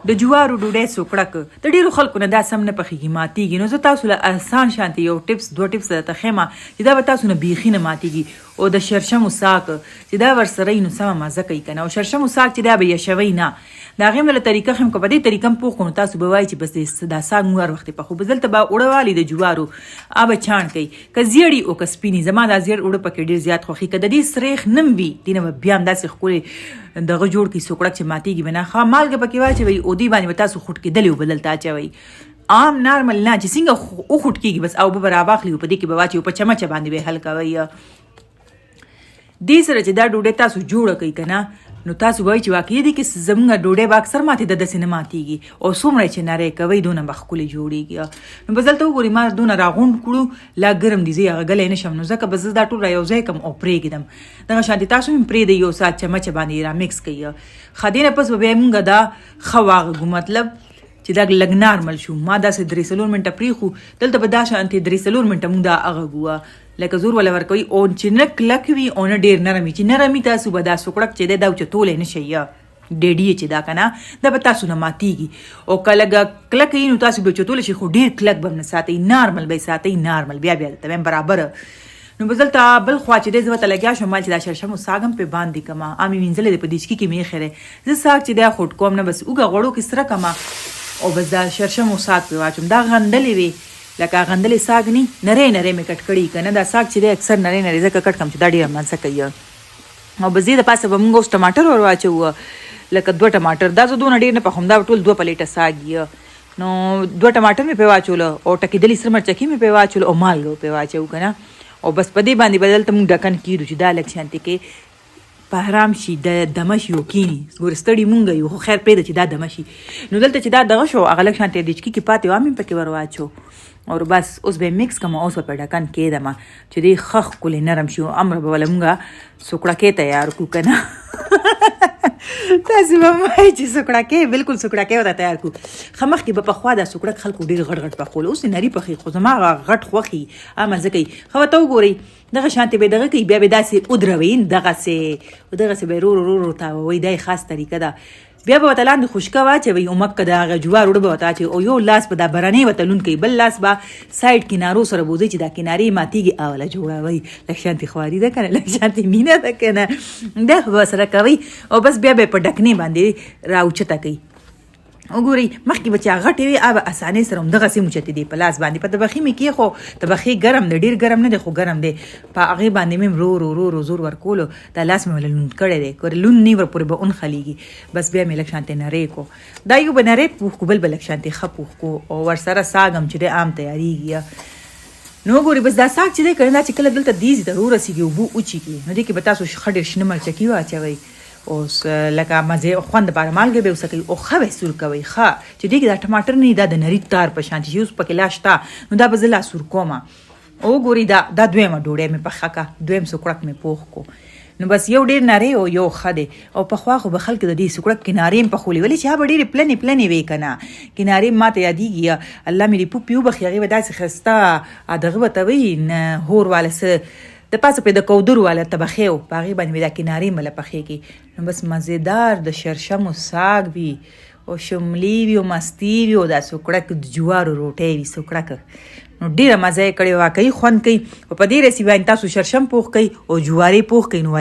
د جوارو ډوډۍ سوکړک د ډېرو خلکو نه دا سم نه پخېږي، ماتېږي. نو زه تاسو له اسان شانتې یو ټپس 2 ټپس درته ښیم چې دا به تاسو نه بیخي نه ماتېږي. او د شرشمو ساګ چې دا ورسره وي نو سمه مزه کوي که نه. او شرشمو ساګ چې دا به یشوی نه، د هغې مله طریقه ښیم که په دې طریقه هم پوخ کړو نو تاسو به وایي چې بس دا ساګ موږ هر وخت پخو. بس دلته به اوړه والي د جوارو به چاڼ کوي، که زیړي او که سپینې. زما دا زیړ اوړه پکې ډېر زیات خوښي، که د دې سریخ نم وي دې نه به بیا هم داسې ښکلې دغه جوړ کړي سوکړک چې ماتېږي به نه. ښه مالګه پکې واچوئ او دې باندې به تاسو خوټ کېدلې اوبه دلته اچوئ، عام نارمل نه چې څنګه وخوټ کېږي بس اوبه به راواخلي او په دې کې به واچوي، په چمچه باندې به حل کوئ. دې سره چې دا ډوډۍ تاسو جوړه کوئ که نه نو تاسو وایي چې واقعي دي کې زموږ ډوډۍ به اکثر ماتې د داسې نه ماتېږي. او څومره چې نری کوئ دونه به ښکلې جوړېږي. نو بس دلته وګورئ ما دونه راغونډ کړو، لا ګرم دي، زه هغه ږلی نه شم نو ځکه به زه دا ټول را یو ځای کړم او پرېږدم. دغه شانتې تاسو هم پرېږدئ یو ساعت چمچه باندې را مکس کوئ. ښه دې نه پس به بیا مونږ دا ښه واغږو، مطلب چې دا لږ نارمل شو. ما داسې 3-4 منټه پرېښو، دلته به دا شانتې 3-4 منټه مونږ دا اغږو لکه زور ولا ورکوي. او چې نه کلک وي او نه ډېر نرم وي، چې نرم وي تاسو به دا سوکړک چې دی دا اوچتولی نه شئ، ډېډي چې دا که نه دا به تاسو نه ماتېږي. او که لږه کلک وي نو تاسو به اوچتولی شئ، خو ډېر کلک به هم نه ساتئ، نارمل به یې ساتئ، نارمل. بیا درته وایم برابره. نو بس دلته بل خوا چې دی زه ورته لګیا شوم چې دا شرشمو ساګ هم پرې باندې کړمه. مې وینځلی دی په دیچکي کې مې ایښی دی. زه ساګ چې دی خوټ کوم نه، بس اوږه غوړو کې سره کړمه او بس دا شرشمو ساګ پرې واچوم. دا غندلې وې لکه غندلې ساګ نه نری نری مې کټ کړي که نه. دا ساګ چې دی اکثر نری نری ځکه کټ کړم چې دا ډېره مزه کوي. او بس دې د پاسه به مونږ اوس ټماټر ور واچوو، لکه 2 ټماټر. دا زه دونه ډېر نه پخوم، دا ټول 2 پلیټه ساګ یې. نو 2 ټماټر مې پرې واچولو او ټکېدلي سره مرچکي مې پرې واچولو او مالګه پرې واچوو که نه. او بس په دې باندې به دلته مونږ ډکن کېږدو چې دا لږ شانتې کې په حرام شي، د دمه شي او کیني. ګوره ستړي مونږ یو، خو خیر پرېږده چې دا دمه شي. نو دلته چې دا دغه شو هغه لږ شانتې دیچکي کې پاتې وه، مې پکې ور واچو. او بس اوس به مکس کړم، اوس به په ډکن کېږدم چې دې ښه ښکلې نرم شي. او امره به وله مونږ سوکړکې تیار کړو که نه. تاسو به م وایئ چې سوکړکې بالکل سوکړکې ورته تیار کړو. ښه مخکې به پخوا دا سوکړک خلکو ډېر غټ غټ پخول، اوس یې نري پخوي، خو زما هغه غټ خوښي مزه کوي. ښه ورته وګورئ دغه شانتې به یې دغه کوي، بیا به یې داسې ودروئ، دغسې به یې ورو تاووئ. دا یې خاص طریقه ده. بیا به ورته لاندې خشکه واچوئ او مکه د هغه جوار اوړه به ورته واچوئ. او یو لاس به دا برنۍ ورته لوند کوئ، بل لاس به سایډ کنارو سره بوځئ چې دا کنارې ماتېږي اوله جوړوئ. لږ شانتې خواري ده که نه، لږ شانتې مینه ده که نه، دا به ورسره کوئ. او بس بیا به یې په ډکنې باندې راوچته کوئ. وګورئ مخکې به چې هغه غټې وي به اسانۍ سره همدغسې موچتې دي په لاس باندې. په تبخي مې کېښو، تبخي ګرم دی، ډېر ګرم نه دی خو ګرم دی. په هغې باندې مې ورو زور ورکولو. دا لاس مې ولا لوند کړی دی، که لوند نه ورپورې به اونخلیږي. بس بیا مې لږ شانتې نری کړو. دا یو به نری پوخ کړو، بل به لږ شانتې ښه پوخ کړو. او ورسره ساګ هم چې دی عام تیارېږي. نو وګورئ بس دا ساګ چې دی که نه، دا چې کله دلته دیزي ته ورسېږي اوبه وچېږي نو دې کې به تاسو ښه ډېر شنه مرچکي واچوئ. اوس لکه مزې خوند لپاره مالګه به وسکئ او ښه به یې سور کوئ. ښه چې دې کې دا ټماټر نه وي، دا د نري تار په شان چې اوس پکې لا شته نو دا به زه لا سور کوم. او وګورئ دا دویمه ډوډۍ مې پخه کړه، دویم سوکړک مې پوخ کړو. نو بس یو ډېر نری او یو ښه دی. او پخوا خو به خلک د دې سوکړک کنارې هم پخولې، ولې چې هغه به ډېرې پلنې وې که نه. کنارې ماته یادېږي، الله مې دې پوپې وبخي، هغې به داسې ښایسته دغه به ته وایي هور واله څه د پاسه پې د کودر والا تبخې و، په هغې باندې مې دا کنارې مله پخېږي. نو بس مزېدار د شرشمو ساګ وي او شملي وي او مستي وي او دا سوکړک د جوارو روټۍ وي سوکړک. نو ډېره مزه یې کړې، واقعي خوند کوي. او په دې ریسیپي باندې تاسو شرشم پوخ کوئ او جوارې پوخ کوئ نو